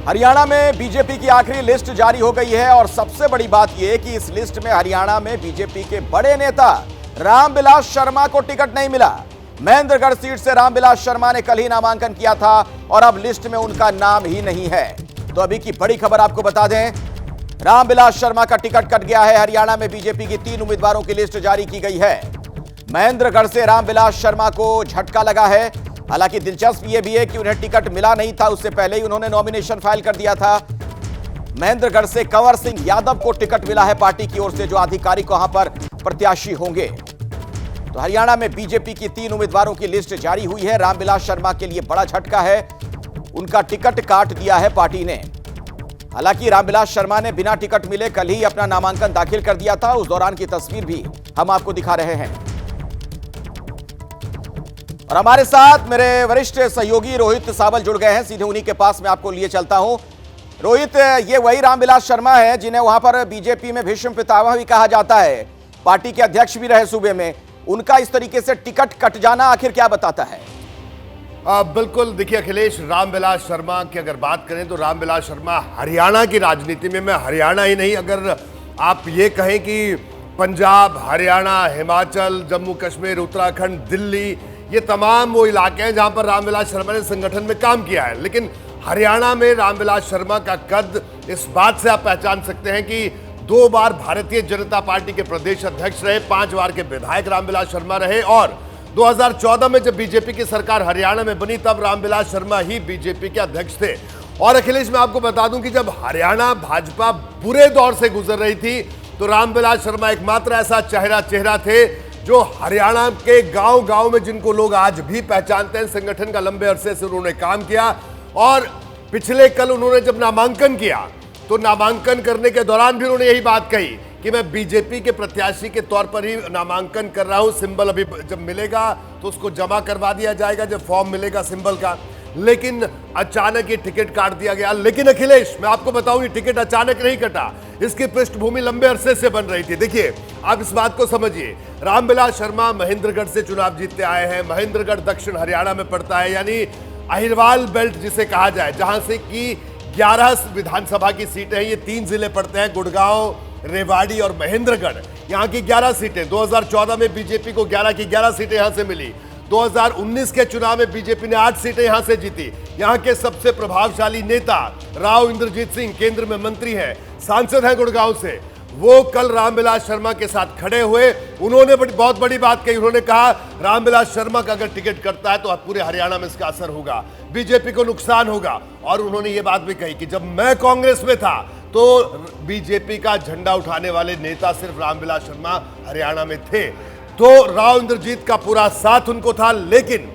हरियाणा में बीजेपी की आखिरी लिस्ट जारी हो गई है और सबसे बड़ी बात यह कि इस लिस्ट में हरियाणा में बीजेपी के बड़े नेता रामविलास शर्मा को टिकट नहीं मिला। महेंद्रगढ़ सीट से रामविलास शर्मा ने कल ही नामांकन किया था और अब लिस्ट में उनका नाम ही नहीं है। तो अभी की बड़ी खबर आपको बता दें, रामविलास शर्मा का टिकट कट गया है। हरियाणा में बीजेपी की 3 उम्मीदवारों की लिस्ट जारी की गई है। महेंद्रगढ़ से रामविलास शर्मा को झटका लगा है। हालांकि दिलचस्प यह भी है कि उन्हें टिकट मिला नहीं था, उससे पहले ही उन्होंने नॉमिनेशन फाइल कर दिया था। महेंद्रगढ़ से कंवर सिंह यादव को टिकट मिला है पार्टी की ओर से, जो आधिकारिक वहां पर प्रत्याशी होंगे। तो हरियाणा में बीजेपी की 3 उम्मीदवारों की लिस्ट जारी हुई है। रामविलास शर्मा के लिए बड़ा झटका है, उनका टिकट काट दिया है पार्टी ने। हालांकि रामविलास शर्मा ने बिना टिकट मिले कल ही अपना नामांकन दाखिल कर दिया था। उस दौरान की तस्वीर भी हम आपको दिखा रहे हैं। और हमारे साथ मेरे वरिष्ठ सहयोगी रोहित सावल जुड़ गए हैं, सीधे उन्हीं के पास मैं आपको लिए चलता हूं। रोहित, ये वही रामविलास शर्मा है जिन्हें वहां पर बीजेपी में भीष्म पितामह भी कहा जाता है, पार्टी के अध्यक्ष भी रहे सूबे में। उनका इस तरीके से टिकट कट जाना आखिर क्या बताता है? बिल्कुल, देखिए अखिलेश, रामविलास शर्मा की अगर बात करें तो रामविलास शर्मा हरियाणा की राजनीति में, मैं हरियाणा ही नहीं, अगर आप ये कहें कि पंजाब, हरियाणा, हिमाचल, जम्मू कश्मीर, उत्तराखंड, दिल्ली, ये तमाम वो इलाके हैं जहां पर रामविलास शर्मा ने संगठन में काम किया है। लेकिन हरियाणा में रामविलास शर्मा का कद इस बात से आप पहचान सकते हैं कि 2 बार भारतीय जनता पार्टी के प्रदेश अध्यक्ष रहे, 5 बार के विधायक रामविलास शर्मा रहे और 2014 में जब बीजेपी की सरकार हरियाणा में बनी तब रामविलास शर्मा ही बीजेपी के अध्यक्ष थे। और अखिलेश, मैं आपको बता दूं कि जब हरियाणा भाजपा बुरे दौर से गुजर रही थी तो रामविलास शर्मा एकमात्र ऐसा चेहरा थे जो हरियाणा के गांव-गांव में, जिनको लोग आज भी पहचानते हैं, संगठन का लंबे अरसे से उन्होंने काम किया। और पिछले कल उन्होंने जब नामांकन किया तो नामांकन करने के दौरान भी उन्होंने यही बात कही कि मैं बीजेपी के प्रत्याशी के तौर पर ही नामांकन कर रहा हूं। सिंबल अभी जब मिलेगा तो उसको जमा करवा दिया जाएगा, जब फॉर्म मिलेगा सिंबल का। लेकिन अचानक ये टिकट काट दिया गया। लेकिन अखिलेश, मैं आपको बताऊं, ये टिकट अचानक नहीं कटा, इसकी पृष्ठभूमि लंबे अरसे से बन रही थी। देखिए, आप इस बात को समझिए, रामविलास शर्मा महेंद्रगढ़ से चुनाव जीतते आए हैं। महेंद्रगढ़ दक्षिण हरियाणा में पड़ता है, यानी अहिरवाल बेल्ट जिसे कहा जाए, जहां से कि 11 विधानसभा की सीटें हैं। ये 3 जिले पड़ते हैं, गुड़गांव, रेवाड़ी और महेंद्रगढ़। यहाँ की 11 सीटें, 2014 में बीजेपी को 11 की 11 सीटें यहां से मिली। 2019 के चुनाव में बीजेपी ने 8 सीटें यहां से जीती। यहां के सबसे प्रभावशाली नेता राव इंद्रजीत सिंह केंद्र में मंत्री हैं, सांसद हैं गुड़गांव से, वो कल रामविलास शर्मा के साथ खड़े हुए। उन्होंने बहुत बड़ी बात कही। उन्होंने कहा रामविलास शर्मा का अगर टिकट कटता है तो पूरे हरियाणा में इसका असर होगा, बीजेपी को नुकसान होगा। और उन्होंने ये बात भी कही कि जब मैं कांग्रेस में था तो बीजेपी का झंडा उठाने वाले नेता सिर्फ रामविलास शर्मा हरियाणा में थे। तो राव इंद्रजीत का पूरा साथ उनको था। लेकिन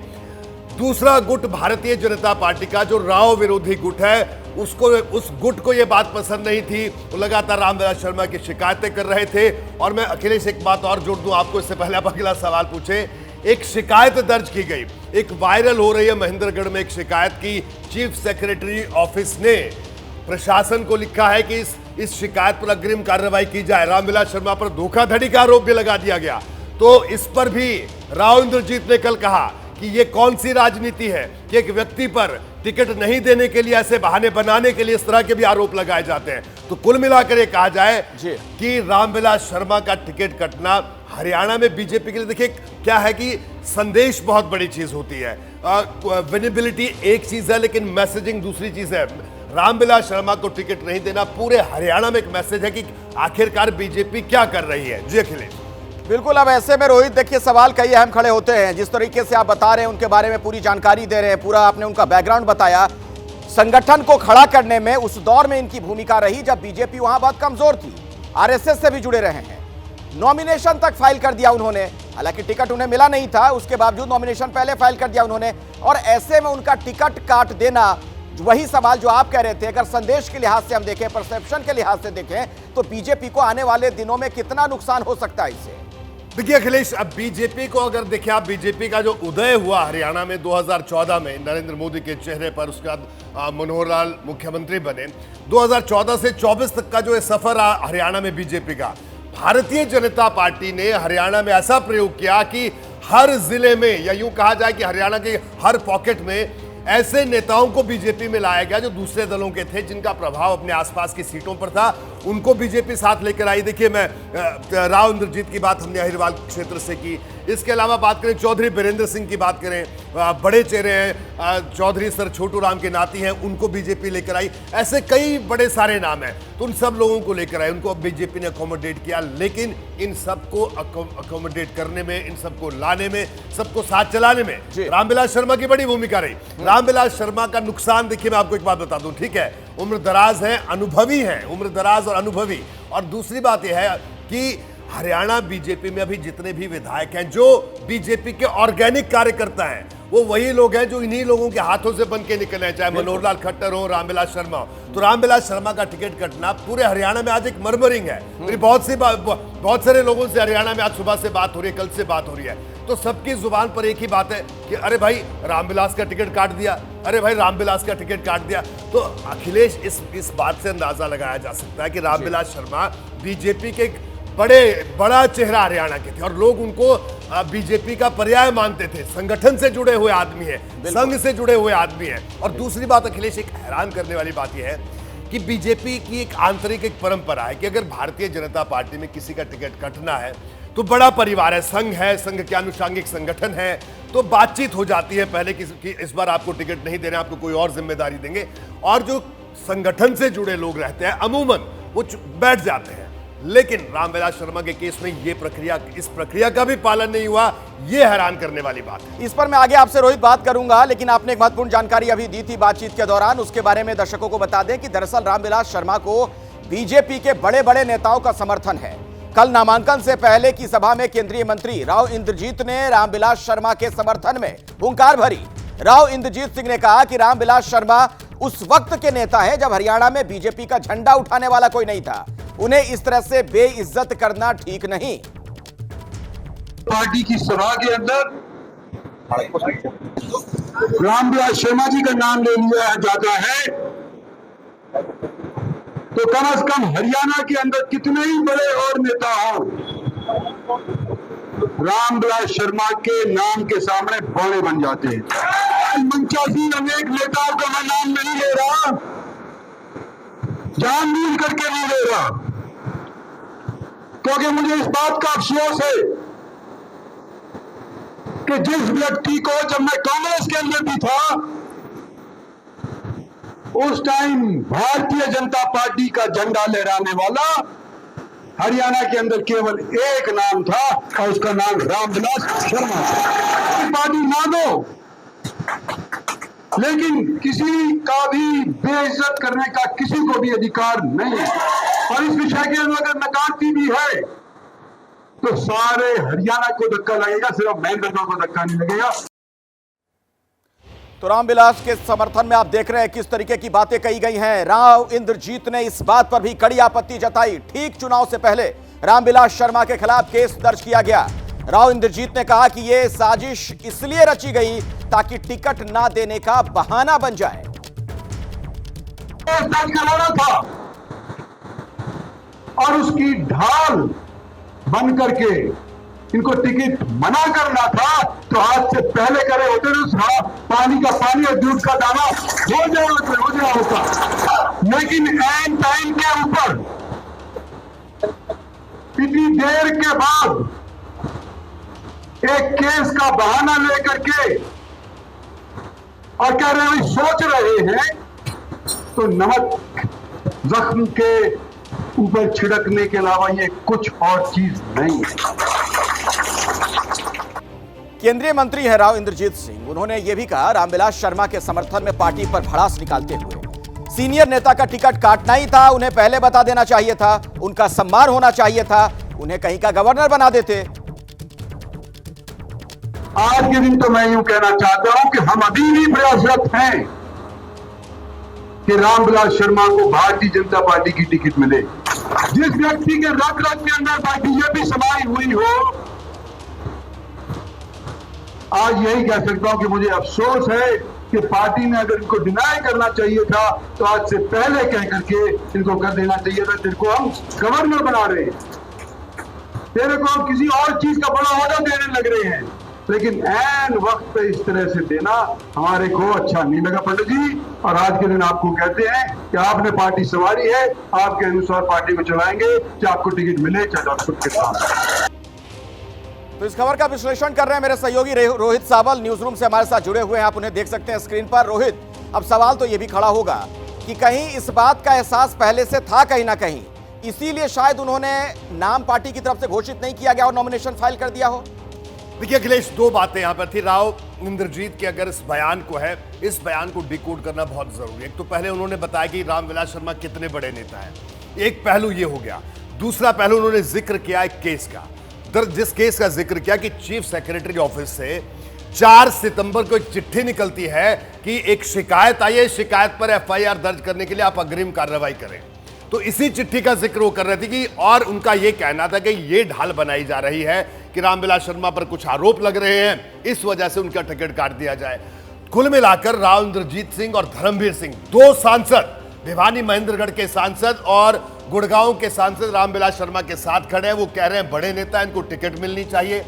दूसरा गुट भारतीय जनता पार्टी का, जो राव विरोधी गुट है, उस गुट को यह बात पसंद नहीं थी। वो लगातार रामविलास शर्मा की शिकायतें कर रहे थे। और मैं अखिलेश एक बात और जोड़ दूं आपको, इससे पहले आप अगला सवाल पूछे। एक शिकायत दर्ज की गई, एक वायरल हो रही है महेंद्रगढ़ में एक शिकायत की। चीफ सेक्रेटरी ऑफिस ने प्रशासन को लिखा है कि इस शिकायत पर अग्रिम कार्रवाई की जाए। रामविलास शर्मा पर धोखाधड़ी का आरोप भी लगा दिया गया। तो इस पर भी राव इंद्रजीत ने कल कहा कि ये कौन सी राजनीति है कि एक व्यक्ति पर टिकट नहीं देने के लिए, ऐसे बहाने बनाने के लिए इस तरह के भी आरोप लगाए जाते हैं। तो कुल मिलाकर ये कहा जाए कि रामविलास शर्मा का टिकट कटना हरियाणा में बीजेपी के लिए, देखिए क्या है कि संदेश बहुत बड़ी चीज होती है। विजिबिलिटी एक चीज है, लेकिन मैसेजिंग दूसरी चीज है। रामविलास शर्मा को टिकट नहीं देना पूरे हरियाणा में एक मैसेज है कि आखिरकार बीजेपी क्या कर रही है। जी अखिलेश। बिल्कुल, अब ऐसे में रोहित, देखिए सवाल कई अहम खड़े होते हैं। जिस तरीके से आप बता रहे हैं, उनके बारे में पूरी जानकारी दे रहे हैं, पूरा आपने उनका बैकग्राउंड बताया। संगठन को खड़ा करने में उस दौर में इनकी भूमिका रही जब बीजेपी वहां बहुत कमजोर थी, आरएसएस से भी जुड़े रहे हैं। नॉमिनेशन तक फाइल कर दिया उन्होंने, हालांकि टिकट उन्हें मिला नहीं था, उसके बावजूद नॉमिनेशन पहले फाइल कर दिया उन्होंने। और ऐसे में उनका टिकट काट देना, वही सवाल जो आप कह रहे थे, अगर संदेश के लिहाज से हम देखें, परसेप्शन के लिहाज से देखें, तो बीजेपी को आने वाले दिनों में कितना नुकसान हो सकता है इससे? देखिए अखिलेश, अब बीजेपी को अगर देखिए आप, बीजेपी का जो उदय हुआ हरियाणा में 2014 में नरेंद्र मोदी के चेहरे पर, उसके बाद मनोहर लाल मुख्यमंत्री बने, 2014 से 24 तक का जो ये सफर हरियाणा में बीजेपी का, भारतीय जनता पार्टी ने हरियाणा में ऐसा प्रयोग किया कि हर जिले में, या यूं कहा जाए कि हरियाणा के हर पॉकेट में ऐसे नेताओं को बीजेपी में लाया गया जो दूसरे दलों के थे, जिनका प्रभाव अपने आसपास की सीटों पर था, उनको बीजेपी साथ लेकर आई। देखिए, मैं राव इंद्रजीत की बात हमने अहिरवाल क्षेत्र से की। इसके अलावा बात करें चौधरी बीरेंद्र सिंह की बात करें, बड़े चेहरे हैं, चौधरी सर छोटू राम के नाती हैं, उनको बीजेपी लेकर आई। ऐसे कई बड़े सारे नाम हैं, तो उन सब लोगों को लेकर आए, उनको बीजेपी ने अकोमोडेट किया। लेकिन इन सबको अकोमोडेट करने में, इन सबको लाने में, सबको साथ चलाने में रामविलास शर्मा की बड़ी भूमिका रही। रामविलास शर्मा का नुकसान देखिए, मैं आपको एक बात बता दूं, ठीक है, उम्र दराज है, अनुभवी है, उम्र दराज और अनुभवी। और दूसरी बात यह है कि हरियाणा बीजेपी में अभी जितने भी विधायक हैं जो बीजेपी के ऑर्गेनिक कार्यकर्ता हैं, वो वही लोग हैं जो इन्हीं लोगों के हाथों से बन के निकले हैं, चाहे मनोहर लाल खट्टर हो, रामविलास शर्मा हो। तो रामविलास शर्मा का टिकट कटना पूरे हरियाणा में आज एक मरमरिंग है। मेरी बहुत सारे लोगों से हरियाणा में आज सुबह से बात हो रही है, कल से बात हो रही है, तो सबकी जुबान पर एक ही बात है कि अरे भाई रामविलास का टिकट काट दिया, अरे भाई रामविलास का टिकट काट दिया। तो अखिलेश, इस बात से अंदाजा लगाया जा सकता है कि रामविलास शर्मा बीजेपी के बड़ा चेहरा हरियाणा के थे और लोग उनको बीजेपी का पर्याय मानते थे। संगठन से जुड़े हुए आदमी है, संघ से जुड़े हुए आदमी है। और दूसरी बात अखिलेश, एक हैरान करने वाली बात यह है कि बीजेपी की एक आंतरिक एक परंपरा है कि अगर भारतीय जनता पार्टी में किसी का टिकट कटना है तो बड़ा परिवार है, संघ के आनुषंगिक संगठन है, तो बातचीत हो जाती है पहले कि इस बार आपको टिकट नहीं देना, आपको कोई और जिम्मेदारी देंगे। और जो संगठन से जुड़े लोग रहते हैं अमूमन वो बैठ जाते हैं। लेकिन रामविलास शर्मा के केस में इस प्रक्रिया का भी पालन नहीं हुआ, यह हैरान करने वाली बात है। इस पर मैं आगे आपसे रोहित बात करूंगा, लेकिन आपने एक महत्वपूर्ण जानकारी अभी दी थी बातचीत के दौरान, उसके बारे में दर्शकों को बता दें कि दरअसल रामविलास शर्मा को बीजेपी के बड़े बड़े नेताओं का समर्थन है। कल नामांकन से पहले की सभा में केंद्रीय मंत्री राव इंद्रजीत ने रामविलास शर्मा के समर्थन में हुंकार भरी। राव इंद्रजीत सिंह ने कहा कि रामविलास शर्मा उस वक्त के नेता हैं जब हरियाणा में बीजेपी का झंडा उठाने वाला कोई नहीं था, उन्हें इस तरह से बेइज्जत करना ठीक नहीं। पार्टी की सभा के अंदर रामविलास शर्मा जी का नाम ले लिया जाता है तो कम से कम हरियाणा के अंदर कितने ही बड़े और नेता हों, रामविलास शर्मा के नाम के सामने बौने बन जाते हैं। मंचासी अनेक नेताओं का मैं नाम नहीं ले रहा, जानबूझ करके नहीं ले रहा, क्योंकि मुझे इस बात का अफसोस है कि जिस व्यक्ति को, जब मैं कांग्रेस के अंदर भी था, उस टाइम भारतीय जनता पार्टी का झंडा लहराने वाला हरियाणा के अंदर केवल एक नाम था और उसका नाम रामविलास शर्मा था। पार्टी ना दो, लेकिन किसी का भी बेइज्जत करने का किसी को भी अधिकार नहीं है। और इस विषय के अंदर अगर नकारती भी है तो सारे हरियाणा को धक्का लगेगा, सिर्फ महेंद्रगढ़ को धक्का नहीं लगेगा। तो रामविलास के समर्थन में आप देख रहे हैं किस तरीके की बातें कही गई हैं। राव इंद्रजीत ने इस बात पर भी कड़ी आपत्ति जताई। ठीक चुनाव से पहले रामविलास शर्मा के खिलाफ केस दर्ज किया गया। राव इंद्रजीत ने कहा कि यह साजिश इसलिए रची गई ताकि टिकट ना देने का बहाना बन जाए। दर्ज कराना था और उसकी ढाल बन करके इनको टिकट मना करना था, तो आज से पहले करे होते तो पानी का पानी और दूध का दाना हो गया होता। लेकिन एन टाइम के ऊपर इतनी देर के बाद एक केस का बहाना लेकर के और कह रहे हैं सोच रहे हैं, तो नमक जख्म के ऊपर छिड़कने के अलावा ये कुछ और चीज नहीं है। केंद्रीय मंत्री है राव इंद्रजीत सिंह, उन्होंने यह भी कहा रामविलास शर्मा के समर्थन में पार्टी पर भड़ास निकालते हुए सीनियर नेता का टिकट काटना ही था, उन्हें पहले बता देना चाहिए था, उनका सम्मान होना चाहिए था, उन्हें कहीं का गवर्नर बना देते। आज के दिन तो मैं यूं कहना चाहता हूं कि हम अभी भी प्रयासरत हैं कि रामविलास शर्मा को भारतीय जनता पार्टी की टिकट मिले। जिस व्यक्ति के रग रग के अंदर बीजेपी समाई हुई हो, आज यही कह सकता हूं कि मुझे अफसोस है कि पार्टी ने अगर इनको डिनाई करना चाहिए था तो आज से पहले कह करके इनको कर देना चाहिए था। तेरे को हम गवर्नर बना रहे हैं, तेरे को हम किसी और चीज का बड़ा ऑर्डर देने लग रहे हैं, लेकिन ऐन वक्त पे इस तरह से देना हमारे को अच्छा नहीं लगा पंडित जी। और आज के दिन आपको कहते हैं कि आपने पार्टी संवारी है, आपके अनुसार पार्टी को चलाएंगे, चाहे आपको टिकट मिले चाहे डॉक्टर के साथ। तो इस खबर का विश्लेषण कर रहे हैं मेरे सहयोगी रोहित सावल, न्यूज रूम से हमारे साथ जुड़े हुए हैं, आप उन्हें देख सकते हैं स्क्रीन पर। रोहित, अब सवाल तो यह भी खड़ा होगा कि कहीं इस बात का एहसास पहले से था कहीं ना कहीं, इसीलिए शायद उन्होंने नाम पार्टी की तरफ से घोषित नहीं किया गया और नॉमिनेशन फाइल कर दिया हो। देखिए अखिलेश, दो बातें यहां पर थी। राव इंद्रजीत के अगर इस बयान को है, इस बयान को डिकोड करना बहुत जरूरी है। एक तो पहले उन्होंने बताया कि रामविलास शर्मा कितने बड़े नेता हैं, एक पहलू ये हो गया। दूसरा पहलू उन्होंने जिक्र किया एक केस का, जिस केस का जिक्र किया कि चीफ सेक्रेटरी ऑफिस से 4 सितंबर को एक चिट्ठी निकलती है कि एक शिकायत आई है, शिकायत पर एफआईआर दर्ज करने के लिए आप अग्रिम कार्रवाई करें। तो इसी चिट्ठी का जिक्र वो कर रहे थे कि, और उनका यह कहना था कि यह ढाल बनाई जा रही है कि रामविलास शर्मा पर कुछ आरोप लग रहे हैं, इस वजह से उनका टिकट काट दिया जाए। कुल मिलाकर राव इंद्रजीत सिंह और धर्मवीर सिंह, दो सांसद, भिवानी महेंद्रगढ़ के सांसद और गुड़गांव के सांसद रामविलास शर्मा के साथ खड़े हैं। वो कह रहे हैं बड़े नेता, इनको टिकट मिलनी चाहिए।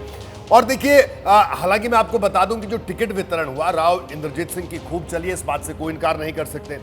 और देखिए, हालांकि मैं आपको बता दूं कि जो टिकट वितरण हुआ राव इंद्रजीत सिंह की खूब चली है, इस बात से कोई इनकार नहीं कर सकते।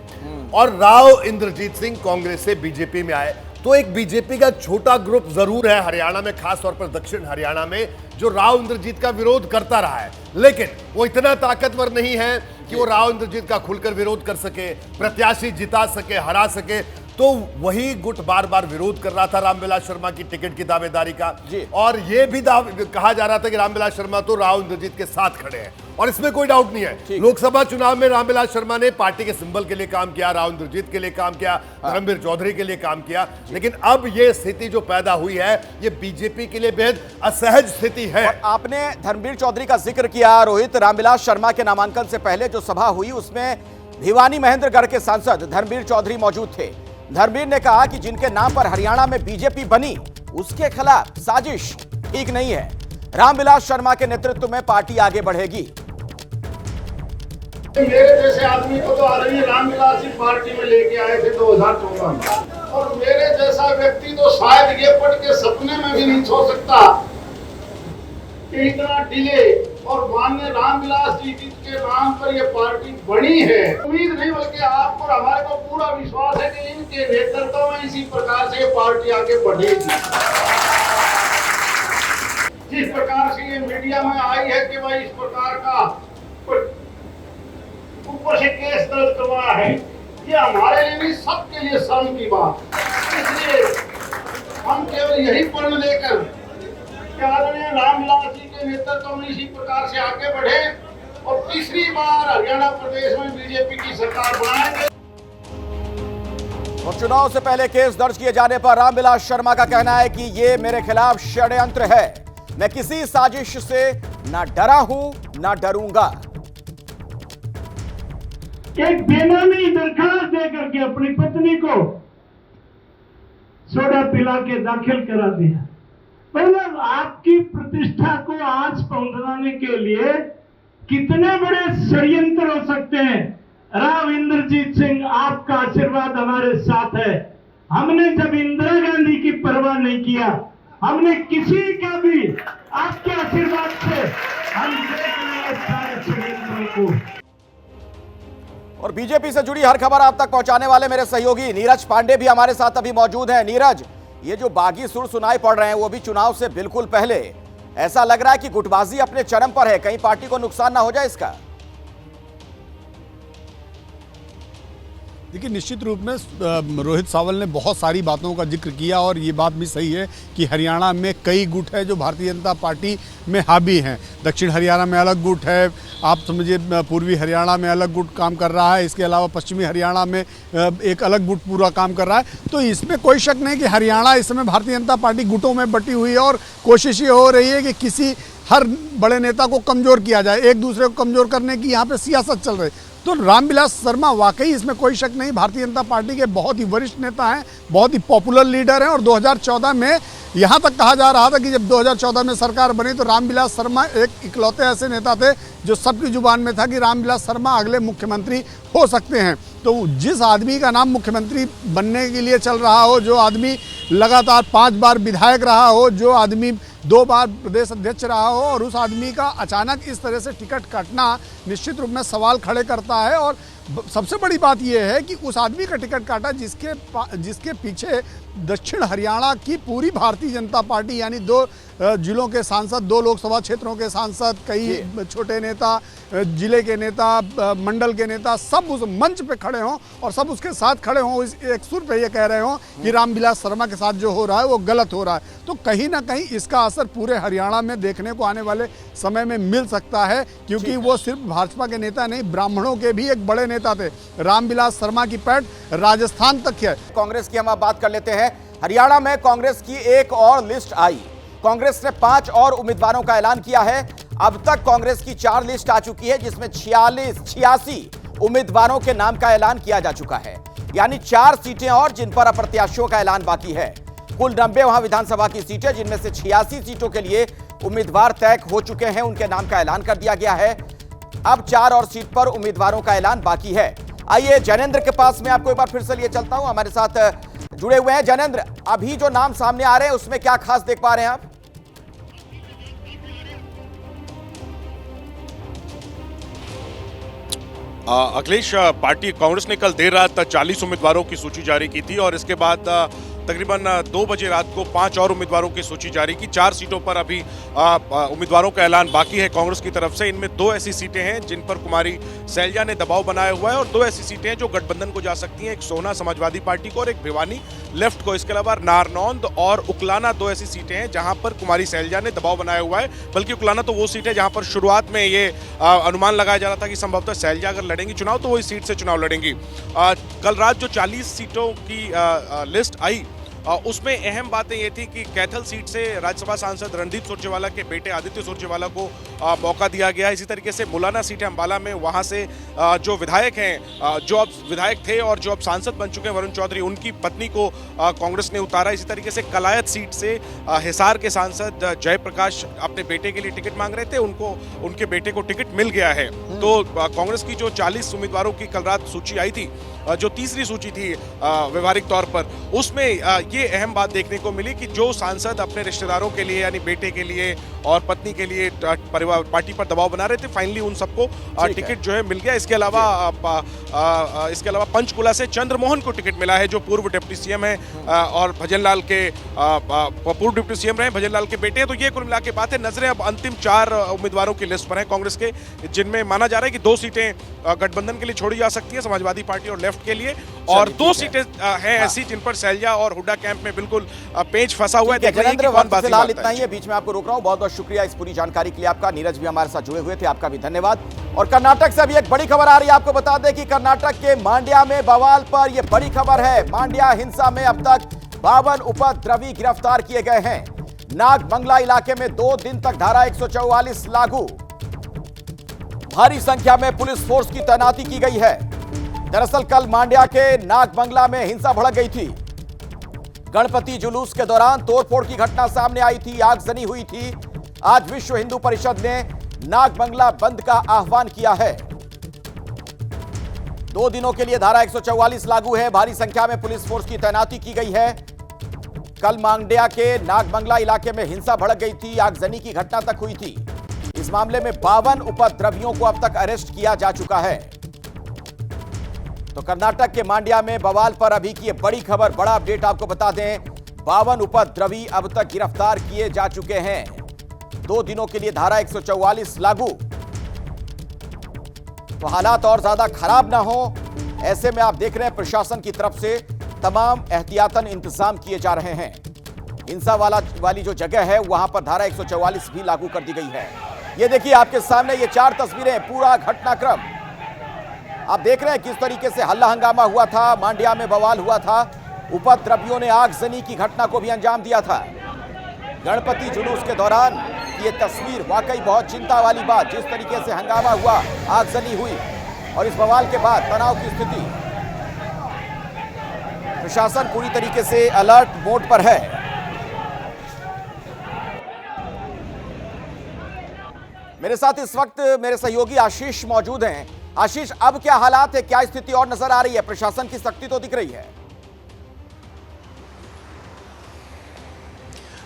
और राव इंद्रजीत सिंह कांग्रेस से बीजेपी में आए, तो एक बीजेपी का छोटा ग्रुप जरूर है हरियाणा में, खासतौर पर दक्षिण हरियाणा में, जो राव इंद्रजीत का विरोध करता रहा है। लेकिन वो इतना ताकतवर नहीं है कि वो राव इंद्रजीत का खुलकर विरोध कर सके, प्रत्याशी जिता सके, हरा सके। तो वही गुट बार बार विरोध कर रहा था रामविलास शर्मा की टिकट की दावेदारी का। और यह भी कहा जा रहा था कि रामविलास शर्मा तो राव इंद्रजीत के साथ खड़े हैं, और इसमें कोई डाउट नहीं है। लोकसभा चुनाव में रामविलास शर्मा ने पार्टी के सिंबल के लिए काम किया, राव इंद्रजीत के लिए काम किया, धर्मवीर चौधरी के लिए काम किया। लेकिन अब यह स्थिति जो पैदा हुई है, ये बीजेपी के लिए बेहद असहज स्थिति है। और आपने धर्मवीर चौधरी का जिक्र किया रोहित, रामविलास शर्मा के नामांकन से पहले जो सभा हुई उसमें भिवानी महेंद्रगढ़ के सांसद धर्मवीर चौधरी मौजूद थे। धर्मवीर ने कहा कि जिनके नाम पर हरियाणा में बीजेपी बनी, उसके खिलाफ साजिश ठीक नहीं है। रामविलास शर्मा के नेतृत्व में पार्टी आगे बढ़ेगी। मेरे जैसे आदमी को तो आदमी रामविलास जी पार्टी में लेके आए थे 2014 में, और मेरे जैसा व्यक्ति तो शायद ये पढ़ के सपने में भी नहीं सोच सकता कि इतना डिले, और माननीय रामविलास जी के नाम पर ये पार्टी बनी है। उम्मीद नहीं, बल्कि आप और हमारे को पूरा विश्वास है कि इनके नेतृत्व में इसी प्रकार से ये पार्टी आगे बढ़ेगी। जिस प्रकार से ये मीडिया में आई है कि भाई इस प्रकार का ऊपर से केस दर्ज करवाया है, ये हमारे लिए नहीं, सबके लिए शर्म की बात। इसलिए हम केवल यही पढ़ लेकर आदरणीय रामविलास जी के नेतृत्व में इसी प्रकार से आगे बढ़े और तीसरी बार हरियाणा प्रदेश में बीजेपी की सरकार बनाएंगे। और चुनाव से पहले केस दर्ज किए जाने पर रामविलास शर्मा का कहना है कि ये मेरे खिलाफ षड्यंत्र है, मैं किसी साजिश से ना डरा हूं ना डरूंगा। एक बेनामी दरखास्त देकर के अपनी पत्नी को सोडा पिला के दाखिल करा दिया। मतलब आपकी प्रतिष्ठा को आंच पहुंचाने के लिए कितने बड़े षड्यंत्र हो सकते हैं। राव इंद्रजीत सिंह, आपका आशीर्वाद हमारे साथ है। हमने जब इंदिरा गांधी की परवाह नहीं किया, हमने किसी का भी आपके आशीर्वाद से हम देख रहे सारे षड्यंत्रों को। और बीजेपी से जुड़ी हर खबर आप तक पहुंचाने वाले मेरे सहयोगी नीरज पांडे भी हमारे साथ अभी मौजूद हैं। नीरज, ये जो बागी सुर सुनाई पड़ रहे हैं वो भी चुनाव से बिल्कुल पहले, ऐसा लग रहा है कि गुटबाजी अपने चरम पर है, कहीं पार्टी को नुकसान ना हो जाए इसका। देखिए, निश्चित रूप में रोहित सावल ने बहुत सारी बातों का जिक्र किया और ये बात भी सही है कि हरियाणा में कई गुट है जो भारतीय जनता पार्टी में हावी हैं। दक्षिण हरियाणा में अलग गुट है, आप समझिए पूर्वी हरियाणा में अलग गुट काम कर रहा है, इसके अलावा पश्चिमी हरियाणा में एक अलग गुट पूरा काम कर रहा है। तो इसमें कोई शक नहीं कि हरियाणा इस समय भारतीय जनता पार्टी गुटों में बटी हुई है और कोशिश ये हो रही है कि किसी हर बड़े नेता को कमज़ोर किया जाए, एक दूसरे को कमज़ोर करने की यहाँ पर सियासत चल रही है। तो रामविलास शर्मा वाकई, इसमें कोई शक नहीं, भारतीय जनता पार्टी के बहुत ही वरिष्ठ नेता हैं, बहुत ही पॉपुलर लीडर हैं। और 2014 में यहाँ तक कहा जा रहा था कि जब 2014 में सरकार बनी तो रामविलास शर्मा एक इकलौते ऐसे नेता थे जो सबकी जुबान में था कि रामविलास शर्मा अगले मुख्यमंत्री हो सकते हैं। तो जिस आदमी का नाम मुख्यमंत्री बनने के लिए चल रहा हो, जो आदमी लगातार 5 बार विधायक रहा हो, जो आदमी 2 बार प्रदेश अध्यक्ष रहा हो और उस आदमी का अचानक इस तरह से टिकट काटना निश्चित रूप में सवाल खड़े करता है। और सबसे बड़ी बात यह है कि उस आदमी का टिकट काटा जिसके पीछे दक्षिण हरियाणा की पूरी भारतीय जनता पार्टी यानी 2 जिलों के सांसद, 2 लोकसभा क्षेत्रों के सांसद, कई छोटे नेता, जिले के नेता, मंडल के नेता, सब उस मंच पे खड़े हों और सब उसके साथ खड़े हों, इस एक सुर पे ये कह रहे हों कि रामविलास शर्मा के साथ जो हो रहा है वो गलत हो रहा है। तो कहीं ना कहीं इसका असर पूरे हरियाणा में देखने को आने वाले समय में मिल सकता है, क्योंकि वो सिर्फ भाजपा के नेता नहीं, ब्राह्मणों के भी एक बड़े नेता थे। रामविलास शर्मा की पैठ राजस्थान तक है। कांग्रेस की हम अब बात कर लेते हैं। हरियाणा में कांग्रेस की एक और लिस्ट आई। कांग्रेस ने 5 और उम्मीदवारों का ऐलान किया है। अब तक कांग्रेस की 4 लिस्ट आ चुकी है, जिसमें 86 उम्मीदवारों के नाम का ऐलान किया जा चुका है। यानी 4 सीटें और जिन पर अप्रत्याशियों का ऐलान बाकी है। कुल 90 वहां विधानसभा की सीटें, जिनमें से 86 सीटों के लिए उम्मीदवार तय हो चुके हैं, उनके नाम का ऐलान कर दिया गया है। अब 4 और सीट पर उम्मीदवारों का ऐलान बाकी है। आइए जैनेंद्र के पास मैं आपको एक बार फिर से लिए चलता हूं, हमारे साथ जुड़े हुए हैं जैनेंद्र। अभी जो नाम सामने आ रहे हैं उसमें क्या खास देख पा रहे हैं आप? अखिलेश, पार्टी कांग्रेस ने कल देर रात 40 उम्मीदवारों की सूची जारी की थी और इसके बाद तकरीबन 2 बजे रात को 5 और उम्मीदवारों की सूची जारी की। 4 सीटों पर अभी उम्मीदवारों का ऐलान बाकी है कांग्रेस की तरफ से। इनमें 2 ऐसी सीटें हैं जिन पर कुमारी सैलजा ने दबाव बनाया हुआ है और 2 ऐसी सीटें हैं जो गठबंधन को जा सकती हैं, एक सोना समाजवादी पार्टी को और एक भिवानी लेफ्ट को। इसके अलावा नारनौंद और उकलाना 2 ऐसी सीटें हैं जहां पर कुमारी सैलजा ने दबाव बनाया हुआ है। बल्कि उकलाना तो वो सीट है जहां पर शुरुआत में ये अनुमान लगाया जा रहा था कि संभवतः सैलजा अगर लड़ेंगी चुनाव तो वो इस सीट से चुनाव लड़ेंगी। कल रात जो 40 सीटों की लिस्ट आई उसमें अहम बातें ये थी कि कैथल सीट से राज्यसभा सांसद रणदीप सुरजेवाला के बेटे आदित्य सुरजेवाला को मौका दिया गया। इसी तरीके से मुलाना सीट है अंबाला में, वहां से जो विधायक हैं, जो अब विधायक थे और जो अब सांसद बन चुके हैं वरुण चौधरी, उनकी पत्नी को कांग्रेस ने उतारा। इसी तरीके से कलायत सीट से हिसार के सांसद जयप्रकाश अपने बेटे के लिए टिकट मांग रहे थे, उनको उनके बेटे को टिकट मिल गया है। तो कांग्रेस की जो 40 उम्मीदवारों की कल रात सूची आई थी, जो तीसरी सूची थी व्यवहारिक तौर पर, उसमें ये अहम बात देखने को मिली कि जो सांसद अपने रिश्तेदारों के लिए यानी बेटे के लिए और पत्नी के लिए परिवार पार्टी पर दबाव बना रहे थे, फाइनली उन सबको टिकट जो है मिल गया। इसके अलावा पंचकुला से चंद्रमोहन को टिकट मिला है, जो पूर्व डिप्टी सीएम है और भजनलाल के पूर्व डिप्टी सीएम रहे, भजनलाल के बेटे हैं। तो ये कुल मिला के बात है। नजरें अब अंतिम 4 उम्मीदवारों की लिस्ट पर है कांग्रेस के, जिनमें माना जा रहा है कि 2 सीटें गठबंधन के लिए छोड़ी जा सकती है, समाजवादी पार्टी और लेफ्ट के लिए, और 2 सीटें हैं ऐसी जिन पर सैलजा और हुड्डा कैंप में बिल्कुल पेच फंसा हुआ है। फिलहाल इतना ही है, बीच में आपको रोक रहा हूं। बहुत बहुत शुक्रिया इस पूरी जानकारी के लिए आपका। नीरज भी हमारे साथ जुड़े हुए थे, आपका भी धन्यवाद। और कर्नाटक से अभी एक बड़ी खबर आ रही है, आपको बता दें कि कर्नाटक के मांड्या में बवाल पर यह बड़ी खबर है। मांड्या हिंसा में अब तक 52 उपद्रवी गिरफ्तार किए गए हैं। नागबंगला इलाके में 2 दिन तक धारा 144 लागू। भारी संख्या में पुलिस फोर्स की तैनाती की गई है। दरअसल कल मांड्या के नागबंगला में हिंसा भड़क गई थी। गणपति जुलूस के दौरान तोड़फोड़ की घटना सामने आई थी, आगजनी हुई थी। आज विश्व हिंदू परिषद ने नागबंगला बंद का आह्वान किया है। 2 दिनों के लिए धारा 144 लागू है। भारी संख्या में पुलिस फोर्स की तैनाती की गई है। कल मांड्या के नागबंगला इलाके में हिंसा भड़क गई थी, आगजनी की घटना तक हुई थी। इस मामले में 52 उपद्रवियों को अब तक अरेस्ट किया जा चुका है। तो कर्नाटक के मांड्या में बवाल पर अभी की बड़ी खबर, बड़ा अपडेट आपको बता दें। 52 उपद्रवी अब तक गिरफ्तार किए जा चुके हैं। 2 दिनों के लिए धारा 144 लागू। तो हालात और ज्यादा खराब ना हो, ऐसे में आप देख रहे हैं प्रशासन की तरफ से तमाम एहतियातन इंतजाम किए जा रहे हैं। हिंसा वाली जो जगह है वहां पर धारा 144 भी लागू कर दी गई है। ये देखिए आपके सामने ये 4 तस्वीरें, पूरा घटनाक्रम आप देख रहे हैं किस तरीके से हल्ला हंगामा हुआ था, मांड्या में बवाल हुआ था। उपद्रवियों ने आगजनी की घटना को भी अंजाम दिया था। गणपति जुलूस के दौरान ये तस्वीर वाकई बहुत चिंता वाली बात, जिस तरीके से हंगामा हुआ, आगजनी हुई और इस बवाल के बाद तनाव की स्थिति। प्रशासन पूरी तरीके से अलर्ट मोड पर है। मेरे साथ इस वक्त मेरे सहयोगी आशीष मौजूद हैं। आशीष, अब क्या हालात है, क्या स्थिति और नजर आ रही है? प्रशासन की सख्ती तो दिख रही है।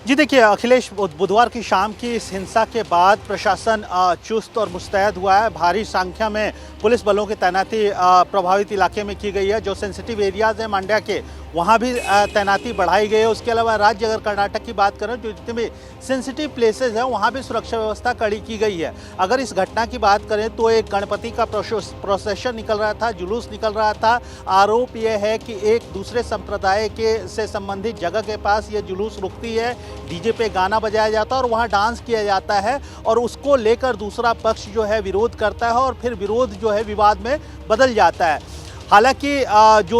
जी देखिए अखिलेश, बुधवार की शाम की इस हिंसा के बाद प्रशासन चुस्त और मुस्तैद हुआ है। भारी संख्या में पुलिस बलों की तैनाती प्रभावित इलाके में की गई है। जो सेंसिटिव एरियाज हैं मांड्या के, वहाँ भी तैनाती बढ़ाई गई है। उसके अलावा राज्य अगर कर्नाटक की बात करें, जो जितने भी सेंसिटिव प्लेसेस हैं वहाँ भी सुरक्षा व्यवस्था कड़ी की गई है। अगर इस घटना की बात करें तो एक गणपति का प्रोसेशन निकल रहा था, जुलूस निकल रहा था। आरोप यह है कि एक दूसरे संप्रदाय से संबंधित जगह के पास ये जुलूस रुकती है, डीजे पे गाना बजाया जाता है और वहाँ डांस किया जाता है, और उसको लेकर दूसरा पक्ष जो है विरोध करता है और फिर विरोध जो है विवाद में बदल जाता है। हालांकि जो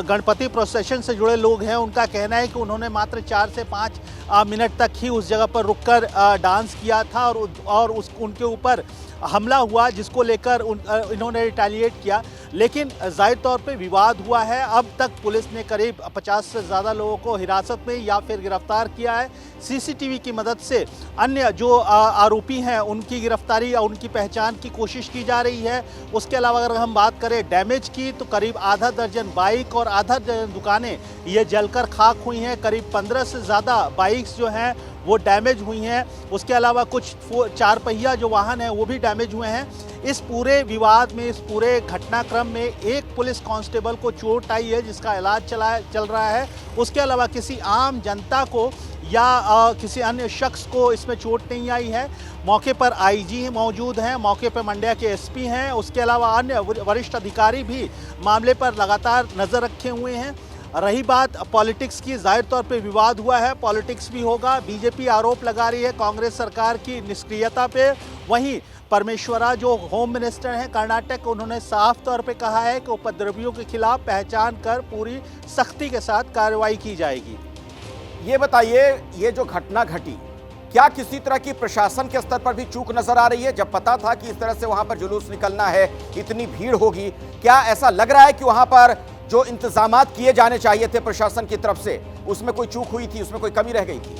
गणपति प्रोसेशन से जुड़े लोग हैं उनका कहना है कि उन्होंने मात्र 4 से 5 मिनट तक ही उस जगह पर रुककर डांस किया था और उनके ऊपर हमला हुआ, जिसको लेकर इन्होंने रिटेलिएट किया। लेकिन जाहिर तौर पे विवाद हुआ है। अब तक पुलिस ने करीब 50 से ज़्यादा लोगों को हिरासत में या फिर गिरफ्तार किया है। सीसीटीवी की मदद से अन्य जो आरोपी हैं उनकी गिरफ्तारी या उनकी पहचान की कोशिश की जा रही है। उसके अलावा अगर हम बात करें डैमेज की, तो करीब आधा दर्जन बाइक और आधा दर्जन दुकानें ये जलकर खाक हुई हैं। करीब 15 से ज़्यादा बाइक्स जो हैं वो डैमेज हुई हैं। उसके अलावा कुछ 4 पहिया जो वाहन हैं वो भी डैमेज हुए हैं। इस पूरे विवाद में, इस पूरे घटनाक्रम में एक पुलिस कांस्टेबल को चोट आई है जिसका इलाज चल रहा है। उसके अलावा किसी आम जनता को या किसी अन्य शख्स को इसमें चोट नहीं आई है। मौके पर आईजी मौजूद हैं, मौके पर मंड्या के एसपी हैं। उसके अलावा अन्य वरिष्ठ अधिकारी भी मामले पर लगातार नज़र रखे हुए हैं। रही बात पॉलिटिक्स की, जाहिर तौर पे विवाद हुआ है, पॉलिटिक्स भी होगा। बीजेपी आरोप लगा रही है कांग्रेस सरकार की निष्क्रियता पे। वहीं परमेश्वरा जो होम मिनिस्टर हैं कर्नाटक, उन्होंने साफ तौर पे कहा है कि उपद्रवियों के खिलाफ पहचान कर पूरी सख्ती के साथ कार्रवाई की जाएगी। ये बताइए, ये जो घटना घटी, क्या किसी तरह की प्रशासन के स्तर पर भी चूक नजर आ रही है? जब पता था कि इस तरह से वहां पर जुलूस निकलना है, इतनी भीड़ होगी, क्या ऐसा लग रहा है कि वहां पर जो इंतजामात किए जाने चाहिए थे प्रशासन की तरफ से, उसमें कोई चूक हुई थी, उसमें कोई कमी रह गई थी?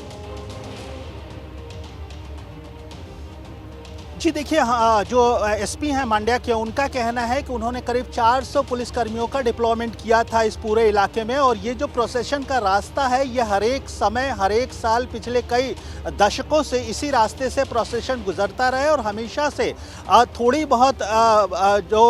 जी देखिए, जो एसपी हैं मांड्या के, उनका कहना है कि उन्होंने करीब 400 पुलिसकर्मियों का डिप्लॉयमेंट किया था इस पूरे इलाके में। और ये जो प्रोसेशन का रास्ता है, ये हर एक समय, हर एक साल पिछले कई दशकों से इसी रास्ते से प्रोसेशन गुजरता रहे और हमेशा से थोड़ी बहुत जो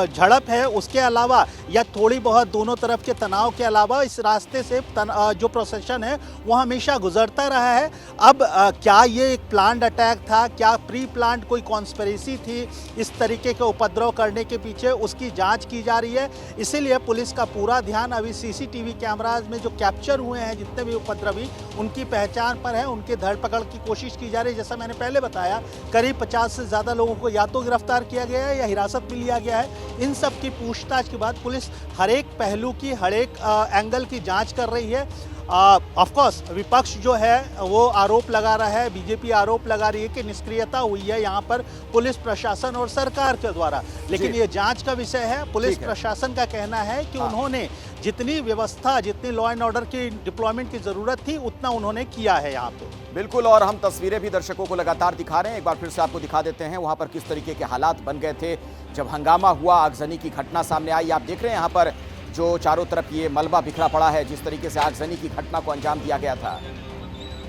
झड़प है उसके अलावा या थोड़ी बहुत दोनों तरफ के तनाव के अलावा इस रास्ते से जो प्रोसेशन है वो हमेशा गुजरता रहा है। अब क्या ये एक प्लान्ड अटैक था, क्या प्री प्लान्ड कोई कॉन्स्पिरेसी थी इस तरीके के उपद्रव करने के पीछे, उसकी जांच की जा रही है। इसीलिए पुलिस का पूरा ध्यान अभी सीसीटीवी कैमराज में जो कैप्चर हुए हैं जितने भी उपद्रवी, उनकी पहचान पर है, उनकी धरपकड़ की कोशिश की जा रही है। जैसा मैंने पहले बताया, करीब 50 से ज़्यादा लोगों को या तो गिरफ्तार किया गया है या हिरासत में लिया गया है। इन सब की पूछताछ के बाद पुलिस हर एक पहलू की, हर एक एंगल की जाँच कर रही है। ऑफ कोर्स विपक्ष जो है वो आरोप लगा रहा है, बीजेपी आरोप लगा रही है कि निष्क्रियता हुई है यहाँ पर पुलिस प्रशासन और सरकार के द्वारा, लेकिन ये जांच का विषय है। पुलिस प्रशासन का कहना है कि उन्होंने जितनी व्यवस्था, जितनी लॉ एंड ऑर्डर की डिप्लॉयमेंट की जरूरत थी उतना उन्होंने किया है यहाँ पे। बिल्कुल, और हम तस्वीरें भी दर्शकों को लगातार दिखा रहे हैं, एक बार फिर से आपको दिखा देते हैं वहां पर किस तरीके के हालात बन गए थे जब हंगामा हुआ, आगजनी की घटना सामने आई। आप देख रहे हैं यहाँ पर जो चारों तरफ ये मलबा बिखरा पड़ा है, जिस तरीके से आगजनी की घटना को अंजाम दिया गया था।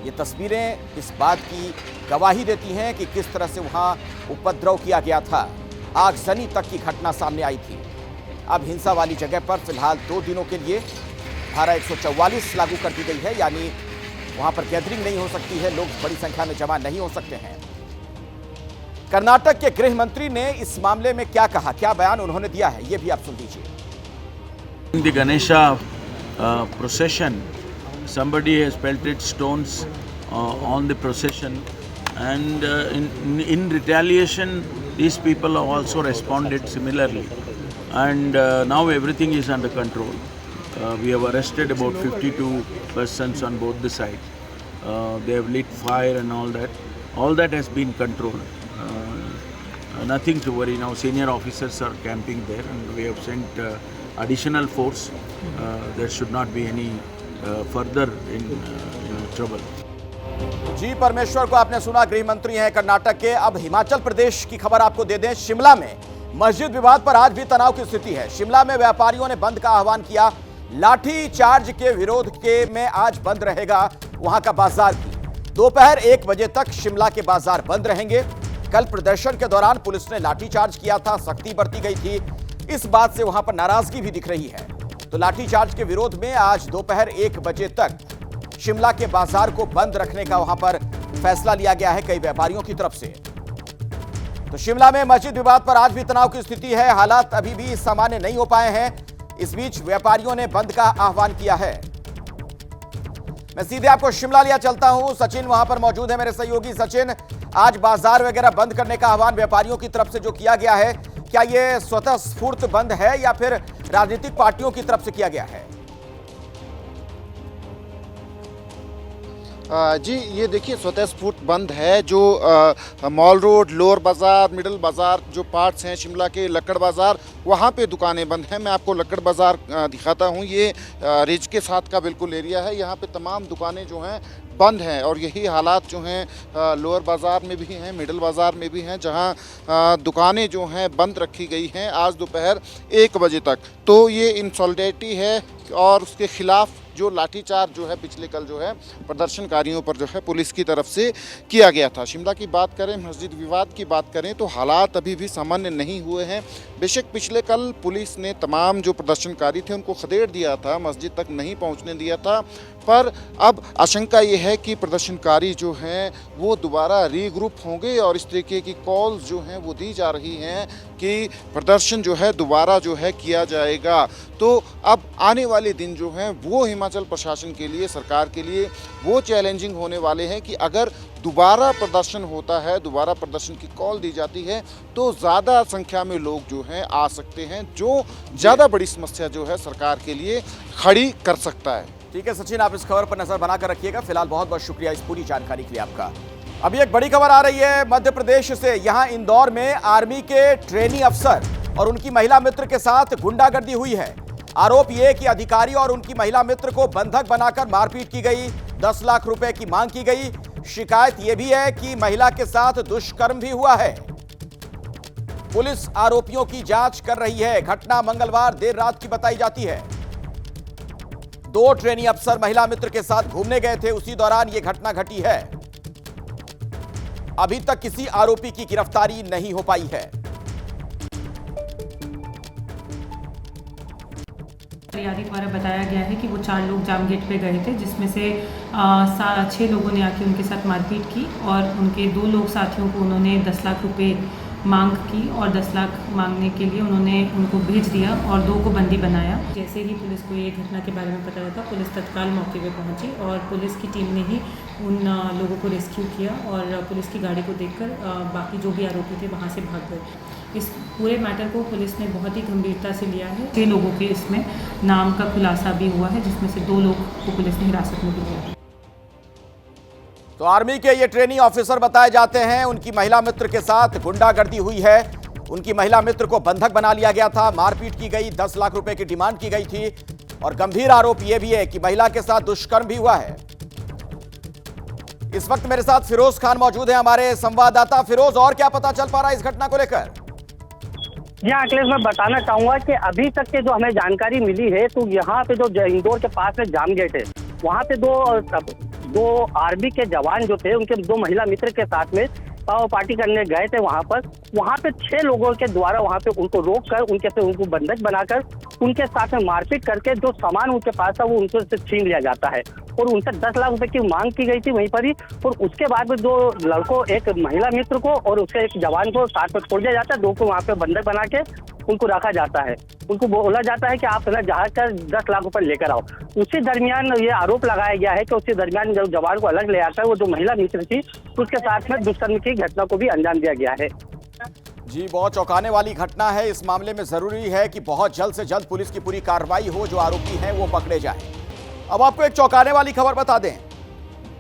ये तस्वीरें इस बात की गवाही देती हैं कि किस तरह से वहां उपद्रव किया गया था, आगजनी तक की घटना सामने आई थी। अब हिंसा वाली जगह पर फिलहाल 2 दिनों के लिए धारा 144 लागू कर दी गई है, यानी वहां पर गैदरिंग नहीं हो सकती है, लोग बड़ी संख्या में जमा नहीं हो सकते हैं। कर्नाटक के गृह मंत्री ने इस मामले में क्या कहा, क्या बयान उन्होंने दिया है, ये भी आप सुन लीजिए। In the Ganesha procession, somebody has pelted stones on the procession, and in retaliation, these people have also responded similarly. And now everything is under control. We have arrested about 52 persons on both the sides. They have lit fire and all that. All that has been controlled. Nothing to worry now. Senior officers are camping there, and we have sent additional force. There should not be any further in trouble. जी परमेश्वर को आपने सुना, गृह मंत्री हैं कर्नाटक के। अब हिमाचल प्रदेश की खबर आपको दे दें। शिमला में मस्जिद विवाद पर आज भी तनाव की स्थिति है। शिमला में व्यापारियों ने बंद का आह्वान किया, लाठी चार्ज के विरोध के में आज बंद रहेगा वहां का बाजार भी। दोपहर 1 बजे तक शिमला के बाजार बंद रहेंगे। कल प्रदर्शन के दौरान पुलिस ने लाठीचार्ज किया था, सख्ती बरती गई थी। इस बात से वहां पर नाराजगी भी दिख रही है। तो लाठीचार्ज के विरोध में आज दोपहर 1 बजे तक शिमला के बाजार को बंद रखने का वहां पर फैसला लिया गया है कई व्यापारियों की तरफ से। तो शिमला में मस्जिद विवाद पर आज भी तनाव की स्थिति है। हालात अभी भी सामान्य नहीं हो पाए हैं। इस बीच व्यापारियों ने बंद का आह्वान किया है। मैं सीधे आपको शिमला लिया चलता हूं। सचिन वहां पर मौजूद है, मेरे सहयोगी। सचिन, आज बाजार वगैरह बंद करने का आह्वान व्यापारियों की तरफ से जो किया गया है, क्या यह स्वतः स्फूर्त बंद है या फिर राजनीतिक पार्टियों की तरफ से किया गया है? जी ये देखिए स्वतः स्फूर्त बंद है। जो मॉल रोड, लोअर बाज़ार, मिडल बाज़ार जो पार्ट्स हैं शिमला के, लक्कड़ बाज़ार, वहाँ पे दुकानें बंद हैं। मैं आपको लक्कड़ बाज़ार दिखाता हूँ। ये रिज के साथ का बिल्कुल एरिया है। यहाँ पे तमाम दुकानें जो हैं बंद हैं और यही हालात जो हैं लोअर बाज़ार में भी हैं, मिडल बाज़ार में भी हैं, जहाँ दुकानें जो हैं बंद रखी गई हैं आज दोपहर 1 बजे तक। तो ये इंसॉलिडेरिटी है और उसके खिलाफ जो लाठीचार्ज जो है पिछले कल जो है प्रदर्शनकारियों पर जो है पुलिस की तरफ से किया गया था। शिमला की बात करें, मस्जिद विवाद की बात करें तो हालात अभी भी सामान्य नहीं हुए हैं। बेशक पिछले कल पुलिस ने तमाम जो प्रदर्शनकारी थे उनको खदेड़ दिया था, मस्जिद तक नहीं पहुंचने दिया था, पर अब आशंका ये है कि प्रदर्शनकारी जो हैं वो दोबारा रीग्रुप होंगे और इस तरीके की कॉल्स जो हैं वो दी जा रही हैं कि प्रदर्शन जो है दोबारा जो है किया जाएगा। तो अब आने वाले दिन जो हैं वो हिमाचल प्रशासन के लिए, सरकार के लिए वो चैलेंजिंग होने वाले हैं कि अगर दोबारा प्रदर्शन होता है, दोबारा प्रदर्शन की कॉल दी जाती है तो ज़्यादा संख्या में लोग जो हैं आ सकते हैं, जो ज़्यादा बड़ी समस्या जो है सरकार के लिए खड़ी कर सकता है। ठीक है सचिन, आप इस खबर पर नजर बनाकर रखिएगा। फिलहाल बहुत बहुत शुक्रिया इस पूरी जानकारी के लिए आपका। अभी एक बड़ी खबर आ रही है मध्य प्रदेश से। यहां इंदौर में आर्मी के ट्रेनी अफसर और उनकी महिला मित्र के साथ गुंडागर्दी हुई है। आरोप यह कि अधिकारी और उनकी महिला मित्र को बंधक बनाकर मारपीट की गई, 10 लाख रुपए की मांग की गई। शिकायत यह भी है कि महिला के साथ दुष्कर्म भी हुआ है। पुलिस आरोपियों की जांच कर रही है। घटना मंगलवार देर रात की बताई जाती है। 2 ट्रेनी अफसर महिला मित्र के साथ घूमने गए थे, उसी दौरान यह घटना घटी है। अभी तक किसी आरोपी की गिरफ्तारी नहीं हो पाई है। फरियादी द्वारा बताया गया है कि वो 4 लोग जाम गेट पे गए थे, जिसमें से 6 लोगों ने आके उनके साथ मारपीट की और उनके 2 लोग साथियों को उन्होंने 10 लाख रुपए मांग की और 10 लाख मांगने के लिए उन्होंने उनको भेज दिया और 2 को बंदी बनाया। जैसे ही पुलिस को ये घटना के बारे में पता चला, पुलिस तत्काल मौके पे पहुंची और पुलिस की टीम ने ही उन लोगों को रेस्क्यू किया और पुलिस की गाड़ी को देखकर बाकी जो भी आरोपी थे वहाँ से भाग गए। इस पूरे मैटर को पुलिस ने बहुत ही गंभीरता से लिया है। 6 लोगों के इसमें नाम का खुलासा भी हुआ है, जिसमें से 2 लोग को पुलिस ने हिरासत में भी लिया है। तो आर्मी के ये ट्रेनी ऑफिसर बताए जाते हैं, उनकी महिला मित्र के साथ गुंडागर्दी हुई है। उनकी महिला मित्र को बंधक बना लिया गया था, मारपीट की गई, 10 लाख रुपए की डिमांड की गई थी और गंभीर आरोप यह भी है कि महिला के साथ दुष्कर्म भी हुआ है। इस वक्त मेरे साथ फिरोज खान मौजूद है, हमारे संवाददाता। फिरोज, और क्या पता चल पा रहा है इस घटना को लेकर? जी हाँ अखिलेश, मैं बताना चाहूंगा कि अभी तक के जो हमें जानकारी मिली है तो यहाँ पे जो इंदौर के पास में जाम गेट है, वहाँ पे दो आर्मी के जवान जो थे उनके 2 महिला मित्र के साथ में पार्टी करने गए थे। वहाँ पे 6 लोगों के द्वारा वहाँ पे उनको रोक कर उनको बंधक बनाकर उनके साथ में मारपीट करके जो सामान उनके पास था वो उनसे से छीन लिया जाता है और उनसे 10 लाख रुपए की मांग की गई थी वहीं पर ही। और उसके बाद में 2 लड़कों, एक महिला मित्र को और उसके एक जवान को साथ में छोड़ दिया जाता है। 2 को वहाँ पे बंधक बना के उनको रखा जाता है। उनको बोला जाता है कि आप जहाज कर 10 लाख रुपए लेकर आओ। उसी दरमियान ये आरोप लगाया गया है कि उसी दरमियान जब जवान को अलग ले आता है, वो जो महिला मित्र थी उसके साथ में दुष्कर्म की घटना को भी अंजाम दिया गया है। जी, बहुत चौंकाने वाली घटना है। इस मामले में जरूरी है कि बहुत जल्द से जल्द पुलिस की पूरी कार्रवाई हो, जो आरोपी हैं वो पकड़े जाएं। अब आपको एक चौंकाने वाली खबर बता दें,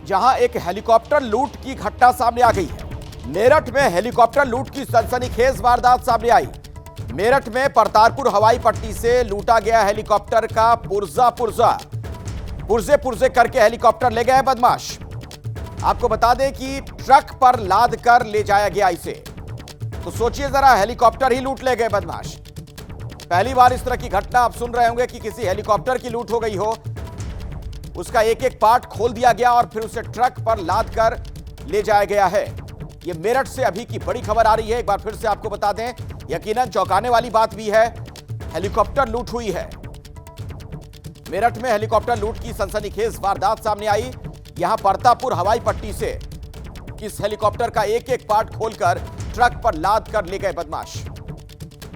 जहां एक हेलीकॉप्टर लूट की घटना सामने आ गई है। मेरठ में हेलीकॉप्टर लूट की सनसनीखेज वारदात सामने आई। मेरठ में परतारपुर हवाई पट्टी से लूटा गया हेलीकॉप्टर का पुर्जे करके हेलीकॉप्टर ले गए बदमाश। आपको बता दें कि ट्रक पर लाद कर ले जाया गया इसे। तो सोचिए जरा, हेलीकॉप्टर ही लूट ले गए बदमाश। पहली बार इस तरह की घटना आप सुन रहे होंगे कि किसी हेलीकॉप्टर की लूट हो गई हो, उसका एक एक पार्ट खोल दिया गया और फिर उसे ट्रक पर लाद कर ले जाया गया है। यह मेरठ से अभी की बड़ी खबर आ रही है। एक बार फिर से आपको बता दें, यकीनन चौंकाने वाली बात भी है, हेलीकॉप्टर लूट हुई है। मेरठ में हेलीकॉप्टर लूट की सनसनीखेज वारदात सामने आई। यहां परतापुर हवाई पट्टी से इस हेलीकॉप्टर का एक एक पार्ट खोलकर ट्रक पर लाद कर ले गए बदमाश।